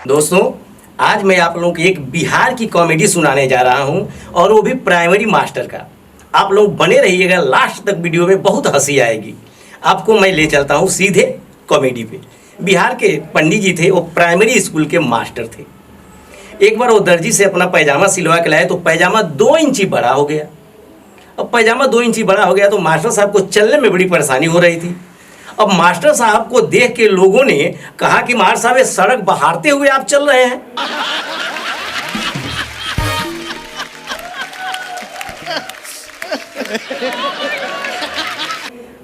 दोस्तों, आज मैं आप लोगों को एक बिहार की कॉमेडी सुनाने जा रहा हूं और वो भी प्राइमरी मास्टर का। आप लोग बने रहिएगा, लास्ट तक वीडियो में बहुत हंसी आएगी। आपको मैं ले चलता हूं सीधे कॉमेडी पे। बिहार के पंडित जी थे, वो प्राइमरी स्कूल के मास्टर थे। एक बार वो दर्जी से अपना पैजामा सिलवा के लाए तो पैजामा 2 इंची बड़ा हो गया। अब पैजामा 2 इंची बड़ा हो गया तो मास्टर साहब को चलने में बड़ी परेशानी हो रही थी। अब मास्टर साहब को देख के लोगों ने कहा कि मास्टर साहब, ये सड़क बहारते हुए आप चल रहे हैं।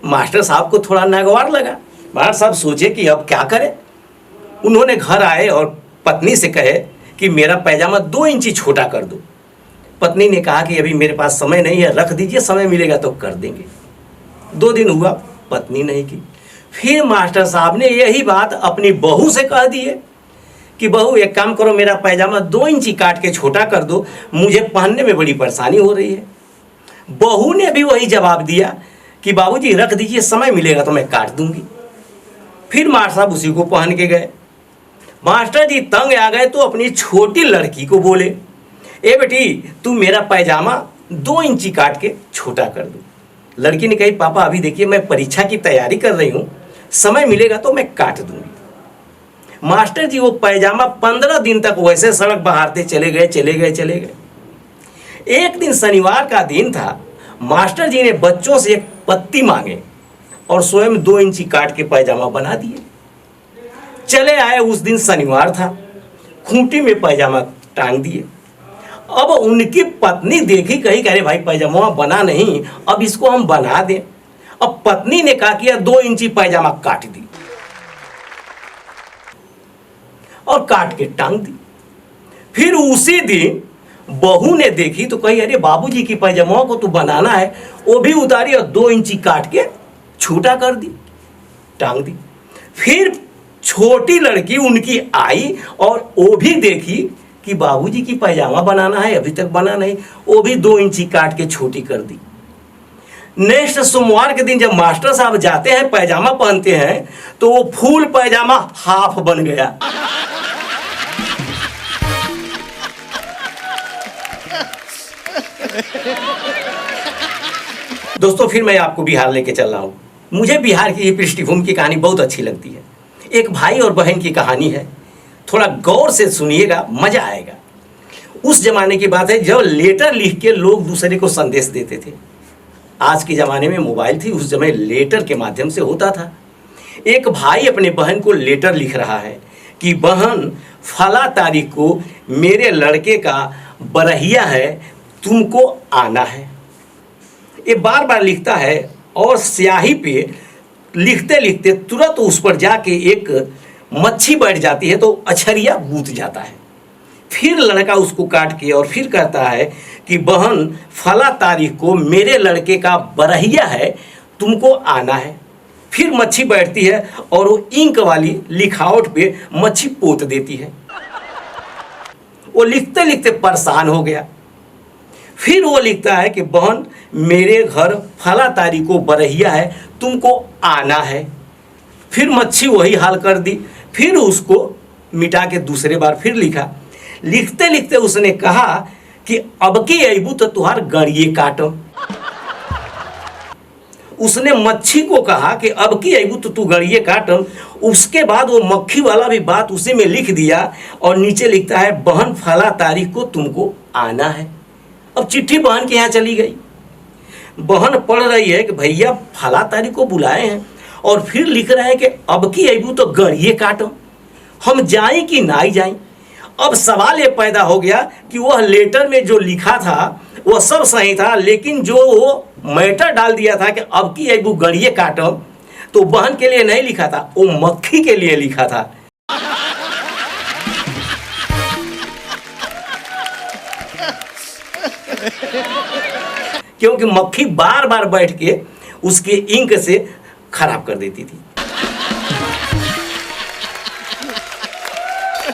मास्टर साहब को थोड़ा नागवार लगा। मास्टर साहब सोचे कि अब क्या करें। उन्होंने घर आए और पत्नी से कहे कि मेरा पैजामा 2 इंची छोटा कर दो। पत्नी ने कहा कि अभी मेरे पास समय नहीं है, रख दीजिए, समय मिलेगा तो कर देंगे। 2 दिन हुआ, पत्नी नहीं की। फिर मास्टर साहब ने यही बात अपनी बहू से कह दी है कि बहू, एक काम करो, मेरा पैजामा 2 इंची काट के छोटा कर दो, मुझे पहनने में बड़ी परेशानी हो रही है। बहू ने भी वही जवाब दिया कि बाबूजी रख दीजिए, समय मिलेगा तो मैं काट दूंगी। फिर मास्टर साहब उसी को पहन के गए। मास्टर जी तंग आ गए तो अपनी छोटी लड़की को बोले, ए बेटी, तू मेरा पैजामा 2 इंची काट के छोटा कर दो। लड़की ने कही, पापा अभी देखिए मैं परीक्षा की तैयारी कर रही हूँ, समय मिलेगा तो मैं काट दूंगी। मास्टर जी वो पैजामा 15 दिन तक वैसे सड़क बहारते चले गए। एक दिन शनिवार का दिन था। मास्टर जी ने बच्चों से एक पत्ती मांगे और स्वयं 2 इंची काट के पैजामा बना दिए। चले आए, उस दिन शनिवार था, खूंटी में पैजामा टांग दिए। अब उनकी पत्नी देखी, कही, अरे भाई पैजामा बना नहीं, अब इसको हम बना दें। अब पत्नी ने कहा कि 2 इंची पैजामा काट दी और काट के टांग दी। फिर उसी दिन बहू ने देखी तो कही, अरे बाबूजी की पैजामा को तो बनाना है, वो भी उतारी और 2 इंची काट के छोटा कर दी, टांग दी। फिर छोटी लड़की उनकी आई और वो भी देखी कि बाबूजी की पैजामा बनाना है, अभी तक बना नहीं, वो भी 2 इंची काट के छोटी कर दी। नेक्स्ट सोमवार के दिन जब मास्टर साहब जाते हैं, पैजामा पहनते हैं, तो वो फुल पैजामा हाफ बन गया। दोस्तों, फिर मैं आपको बिहार लेके चल रहा हूं। मुझे बिहार की पृष्ठभूमि की कहानी बहुत अच्छी लगती है। एक भाई और बहन की कहानी है, थोड़ा गौर से सुनिएगा, मजा आएगा। उस जमाने की बात है जब लेटर लिख के लोग दूसरे को संदेश देते थे। आज के ज़माने में मोबाइल थी, उस समय लेटर के माध्यम से होता था। एक भाई अपने बहन को लेटर लिख रहा है कि बहन, फला तारीख को मेरे लड़के का बरहिया है, तुमको आना है। ये बार बार लिखता है और स्याही पे लिखते लिखते तुरंत उस पर जाके एक मच्छी बैठ जाती है तो अछरिया बूत जाता है। फिर लड़का उसको काट के और फिर कहता है कि बहन, फला तारीख को मेरे लड़के का बरहिया है, तुमको आना है। फिर मच्छी बैठती है और वो इंक वाली लिखावट पे मच्छी पोत देती है। वो लिखते लिखते परेशान हो गया। फिर वो लिखता है कि बहन, मेरे घर फला तारीख को बरहिया है, तुमको आना है। फिर मच्छी वही हाल कर दी। फिर उसको मिटा के दूसरे बार फिर लिखा। लिखते लिखते उसने कहा कि अब की अबू तो तुहार गड़िए काटम। उसने मच्छी को कहा कि अब की अबू तो तू गड़िए काटम। उसके बाद वो मक्खी वाला भी बात उसी में लिख दिया और नीचे लिखता है, बहन, फला तारीख को तुमको आना है। अब चिट्ठी बहन के यहाँ चली गई। बहन पढ़ रही है कि भैया फला तारीख को बुलाए हैं और फिर लिख रहे हैं कि अब की अबू तो गड़िए काटो, हम जाएं कि ना जाएं। अब सवाल ये पैदा हो गया कि वह लेटर में जो लिखा था वह सब सही था, लेकिन जो वो मैटर डाल दिया था कि अब की अबू गड़िए काटो, तो बहन के लिए नहीं लिखा था, वो मक्खी के लिए लिखा था। क्योंकि मक्खी बार बार बैठ के उसके इंक से खराब कर देती थी।